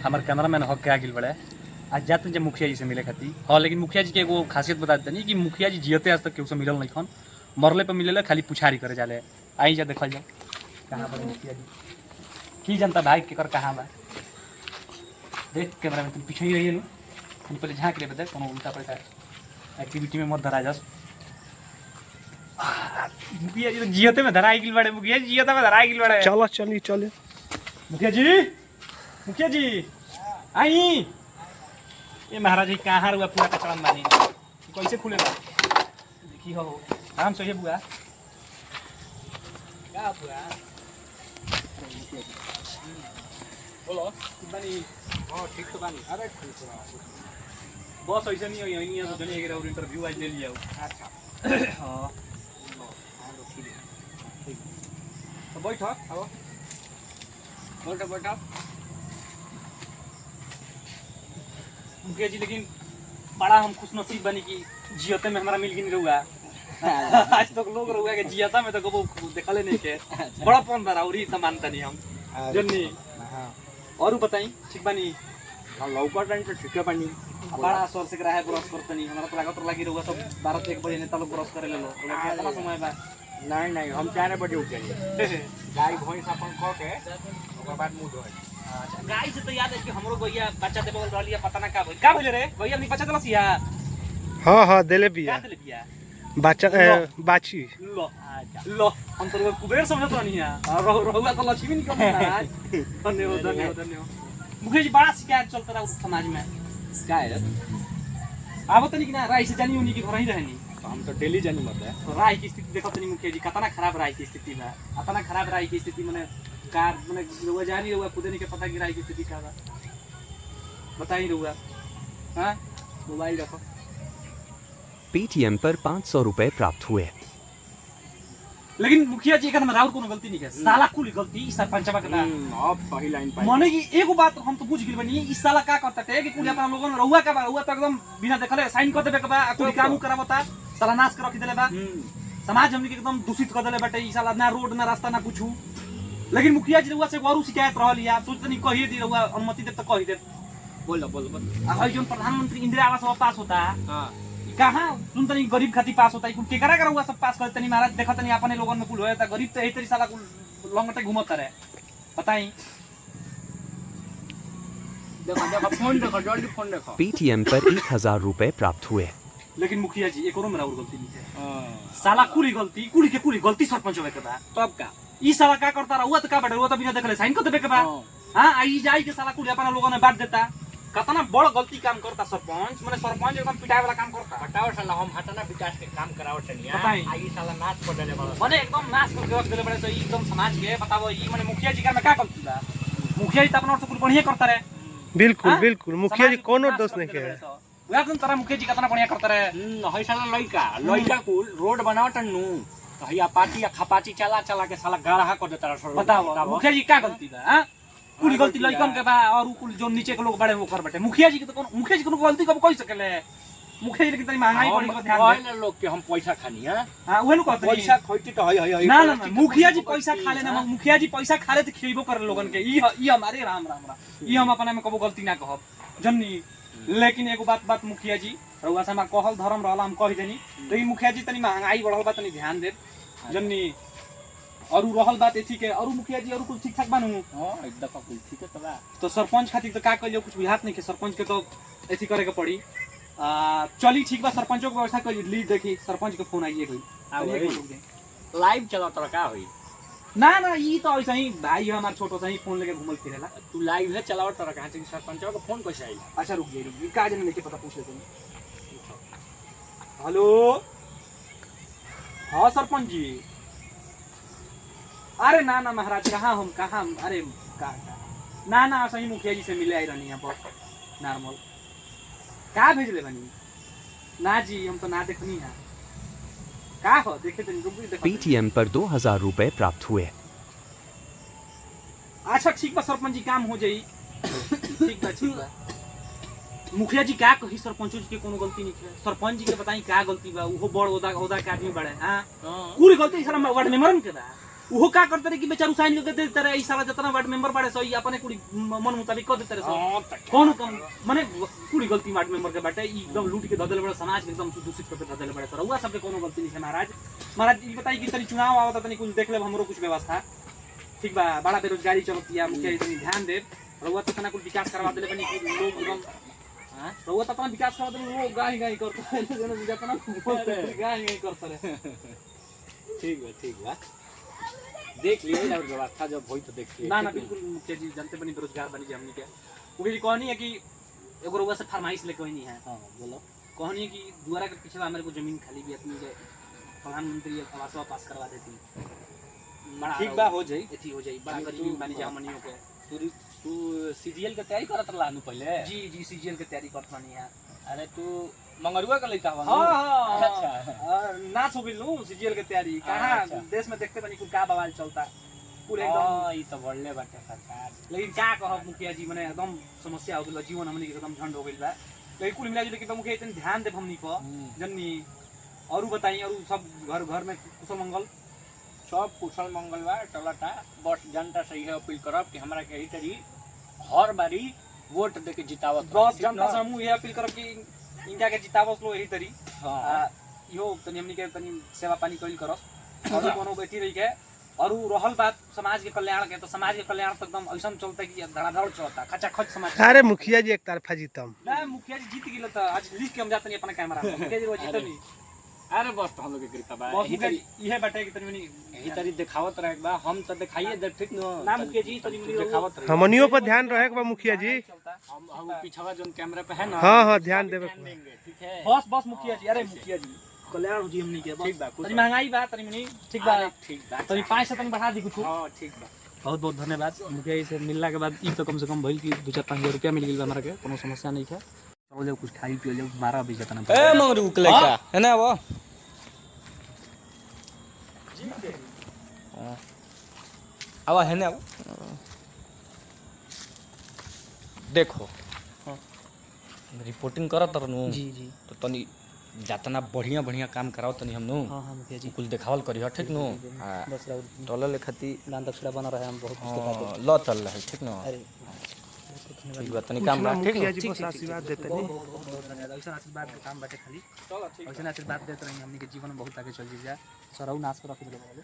हमार कैमरामैन हक के आगिल बड़े आज जाते हैं मुखिया जी से मिले खाती। हाँ लेकिन मुखिया जी के एगो खासियत बता देते नहीं कि मुखिया जी जियते आज तक केहू से मिलल नहीं खन, मरले पे मिले खाली पुछारी करे जाले। आई जा देखल जाओ कहाँ बड़े मुखिया जी की जनता भाई केकर कहाँ बा। देख कैमरा में तुम पीछे ही रहिए ना, हम पहले झाँक ले बता कोनो उल्टा पड़ता एक्टिविटी में मत धरा जास। मुखिया जी तो जियते में धराई गिल बड़े, मुखिया जी जियते में धराई गिल बड़े। चलो चलिए चलिए मुखिया जी, मुखिया जी आई। ये महाराज जी कहाँ रुआ पूरा कचरा मानी कैसे खुले बा देखी हो आराम से बुआ का बुआ बोलो बानी। हां ठीक तो बानी। अरे ठीक है बस ऐसे नहीं है यहीं तो चलिए और इंटरव्यू आज ले लिया। अच्छा हां ठीक है तो बैठो आओ बैठो बैठो। मुखिया जी लेकिन बड़ा हम खुश नसीब बनी कि जियते में हमारा मिल गिन रहुआ। आज तक लोग रहुआ के जियता में तो कबो देखले नहीं के बड़ा पन बरा और त मानता नहीं हम जन्नी। हां और बताई ठीक बानी। हां लौका टाइम से ठीक बानी बड़ा स्वर से रहा है ब्रश करतनी हमरा तो लागत लगी रहुआ सब 12 1 बजे ने तलो ब्रश करे ले लो कितना समय बा। नहीं नहीं हम 4 बजे उठ गए गाय भैंस अपन क के ओकर बाद मुंह धोए। अच्छा गाय से तो याद है कि हमरो गैया बच्चा दे बोल रहलिया पता ना का भइल रे गैया अपनी बच्चा दलसिया। हां हां देले बिया देले बिया बच्चा बाची लो। अच्छा लो हम तो कुबेर समझत रहनी है और रहुआ तो लक्ष्मी नहीं कम आज। धन्यवाद धन्यवाद धन्यवाद। मुखिया जी बड़ा शिकायत चलता रहा समाज में क्या है आबो तनी कि ना राय से जानी उन्हीं के घर ही रहनी तो हम तो डेली जानी मत है। तो राय की स्थिति देखो तनी मुखिया जी कितना खराब राय की स्थिति बा इतना खराब राय की स्थिति माने कार माने रहुआ जानी रहुआ खुद नहीं के पता कि राय की स्थिति का बा बताई रहुआ। हां मोबाइल रखो। पेटीएम पर 500 रुपए प्राप्त हुए। लेकिन मुखिया जी एकदम राउर कोनो गलती नहीं है साला कुल गलती ई सरपंचवा के बा। अब सही लाइन पाई माने कि एगो बात हम तो बुझ गेल बनी ई साला का करता है कि कुल अपना लोगन रहुआ का बा रहुआ तो एकदम बिना देखले साइन कर देबे के बा कोई काम करावता साला नाश कर रख देले बा। समाज हमनी के एकदम दूषित कर देले बाटे ई साला ना रोड ना रास्ता ना कुछ। लेकिन मुखिया जी रहुआ से और शिकायत रहल या सोच तनी कहिए दी रहुआ अनुमति दे तो कहि दे। बोलो बोलो बोलो आ जो प्रधानमंत्री इंदिरा आवास पास होता है हां कहाँ सुन तनी गरीब खाती पास होता है कुल केकरा करा हुआ सब पास कर तनी महाराज देखा तनी अपने लोगन में कुल होया था गरीब तो एही तरी साला कुल लंगटे घूमत रहे बताई। देखो देखो फोन देखो जल्दी फोन देखो। पेटीएम पर 1000 रुपए प्राप्त हुए। लेकिन मुखिया जी एक और मेरा और गलती नहीं है साला कुली गलती सरपंच होवे के बा तब का ई साला का करता रहुआ तो का बड़े वो तो बिना देखले साइन कर देबे के बा। हां आई जाई के साला कुल अपना लोगन में बांट देता कितना बड़ गलती काम करता सरपंच माने सरपंच एकदम पिटाए वाला काम करता हटाओ साला हम हटाना विकास के काम कराओ तनिया आई साला नाच कर देले बड़ा माने एकदम नाच कर रख देले बड़े तो एकदम समाज के बताओ ई माने मुखिया जी का में का गलती बा। मुखिया जी त अपना से कुल बढ़िया करता रहे बिल्कुल बिल्कुल मुखिया जी कोनो दोष नहीं के वे एकदम तरह मुखिया जी कितना बढ़िया करता रहे। हई साला लइका कुल रोड बनाओ तन्नू तो हई अपाची या खपाची चला चला के साला गाढ़ा कर देता रहे। बताओ मुखिया जी का गलती बा। हां कुल गलती लइकन के बा और कुल जो नीचे के लोग बड़े वो कर बैठे मुखिया जी के तो मुखिया जी को गलती कब कह सकेले। मुखिया जी कितनी महंगाई बढ़ी को ध्यान दे लोग के हम पैसा खानी है। हां ओहे नु कहते पैसा खइती तो हई ना ना मुखिया जी पैसा खा लेना मुखिया जी पैसा खा ले तो खिएबो कर लोगन के ई हमारे राम राम राम ई हम अपना में कबो गलती ना कहब जन्नी। लेकिन एगो बात मुखिया जी रउआ से हम कहल धर्म रहला हम कह देनी तो ई मुखिया जी तनी महंगाई बढ़ल बा तनी ध्यान दे जन्नी। और रहल बात एथी के और मुखिया जी और कुछ ठीक ठाक बानू। हां एकदम कुल ठीक है तबा तो सरपंच खातिर तो का कहियो कुछ बुझात नहीं के सरपंच के तो एथी करे के पड़ी। चली ठीक बा सरपंचों के व्यवस्था कर ली देखी सरपंच के फोन आइए गई लाइव चला तो का होई ना ना ई तो ऐसा ही भाई हमार छोटो सा ही फोन लेके घूमल फिरेला तू लाइव है चलाओ तो कहां से सरपंचों का फोन कैसे आई। अच्छा रुक जाइए का जने लेके पता पूछ लेते। हेलो हां सरपंच जी अरे ना ना महाराज कहाँ अरे ना ना सही मुखिया जी से मिले आई रहनी है बस नॉर्मल का भेजले बनी ना जी हम तो ना देखनी है का हो देखे तो रुक भी देखो। पेटीएम पर 2000 रुपए प्राप्त हुए। अच्छा ठीक बा सरपंच जी काम हो जाई ठीक बा मुखिया जी का कही सरपंचों जी के कोनो गलती नहीं है सरपंच जी के बताई का गलती बा वो बड़ ओदा के आदमी बड़े। हां पूरी गलती सारा वार्ड मेंबर के बा उहो का करते रे कि बेचारू साइन करके देते रे, ई साला जितना वार्ड मेंबर बाड़े सो ई अपने कुड़ी मन मुताबिक कर देते रे सो। हां त कौन कम माने कुड़ी गलती वार्ड मेंबर के बाटे, ई एकदम लूट के ददेले बड़े, समाज के एकदम दूषित करके ददेले बड़े सर। हुआ सबके कोनो गलती नहीं है महाराज। महाराज ई बताई कि तनी चुनाव आवत तनी कुछ देख लेब हमरो कुछ व्यवस्था, ठीक बा? बड़ा बेरोजगारी चलतिया, मुखिया जी तनी ध्यान देब। रउआ तो तना कुछ विकास करवा देले बनी कि लोग एकदम हां रउआ तो अपना विकास करवा देले, लोग गाही गाही करता है जने जितना गाही गाही करता रे। ठीक बा देख लिए ना व्यवस्था जब होई तो देख लिए। ना ना बिल्कुल मुखिया जी जानते बनी बेरोजगार बनी जी हमनी के। मुखिया जी कहनी है कि एगो रउआ से फरमाइश लेके कहनी है। हां बोलो। कहनी है कि दुआरा के पीछे हमारे को जमीन खाली भी अपनी के प्रधानमंत्री आवास पास करवा देती, बड़ा ठीक बा हो जाई, एथी हो जाई, बड़ा गरीबी बनी जा हमनियों के। तू सीजीएल के तैयारी करत रहला नु पहले? जी सीजीएल के तैयारी करत बानी है। अरे तू मंगरुआ का लइका हवा? हां अच्छा नाच हो गेल नु सीजीएल के तैयारी। कहां अच्छा। देश में देखते बनी कुल का बवाल चलता पूरे एकदम। हां ई तो बढ़ले बाटे सरकार। लेकिन क्या कहब मुखिया जी, माने एकदम समस्या हो गेल, जीवन हमनी के एकदम झंड हो गेल बा। लेकिन कुल मिला जुला के मुखिया इतने ध्यान देब हमनी को जन्नी। और बताई और सब घर घर में कुशल मंगल? सब कुशल मंगल बा टलटा। बस जनता से यह अपील करब कि हमरा के ही तरी हर बारी वोट दे के जितावत। बस जनता से हम ये अपील करब कि इनका के जितावस लो यही तरी। हां यो तनी हमनी के तनी सेवा पानी कइल करब और कोनो बेटी रही के। और रहल बात समाज के कल्याण के, तो समाज के कल्याण तो एकदम ऐसा चलता कि धड़ाधड़ चलता, खचा खच समाज। अरे मुखिया जी एक तरफा जीतम ना मुखिया जी जीत गेल त आज लिख के हम जातनी अपना कैमरा में। मुखिया जी वो जीतनी। अरे बस तो हम लोग के कृपा बा। बस मुखिया जी इहे बाटे कि तनी मनी यही तरी दिखावत रहे बा। हम तो दिखाइए दे ठीक न ना मुखिया जी तनी मनी दिखावत रहे। हमनियों पर ध्यान रहे के बा मुखिया जी। हम पीछवा जोन कैमरा पे है ना। हाँ ध्यान देवे के बा। देंगे ठीक है। बस मुखिया जी। अरे मुखिया जी कल्याण हो जी हमनी के। ठीक बा, बस तनी महंगाई बा तनी मनी ठीक बा। ठीक बा तनी 5 से तनी बढ़ा दी कुछ। हां ठीक बा। बहुत बहुत धन्यवाद मुखिया जी से मिलला के बाद। ई तो कम से कम भइल कि 2-4-5 रुपया मिल गेल हमरा के, कोनो समस्या नहीं है। चलो जब कुछ खाई पियो, जब 12 बजे तना ए मंगरू के लइका है ना वो? आवा है ना देखो रिपोर्टिंग करत रहनु। जी जी तो तनी जातना बढ़िया बढ़िया काम कराओ तनी हमनु। हां हां मुखिया जी कुल देखावल करियो ठीक नु। बस राउर डॉलर ले खाती दान दक्षिणा बना रहे हम बहुत कुछ दिखा दे। ल चल रहा है ठीक न। अरे ठीक बा तनी काम बा ठीक मुखिया न। जी बस आशीर्वाद देते नहीं। बहुत धन्यवाद। ऐसा आशीर्वाद के काम बाटे खाली। चलो ठीक ऐसा आशीर्वाद देते रही हमनी के जीवन में बहुत आगे चल जा। सरऊ नाच कर रख दे।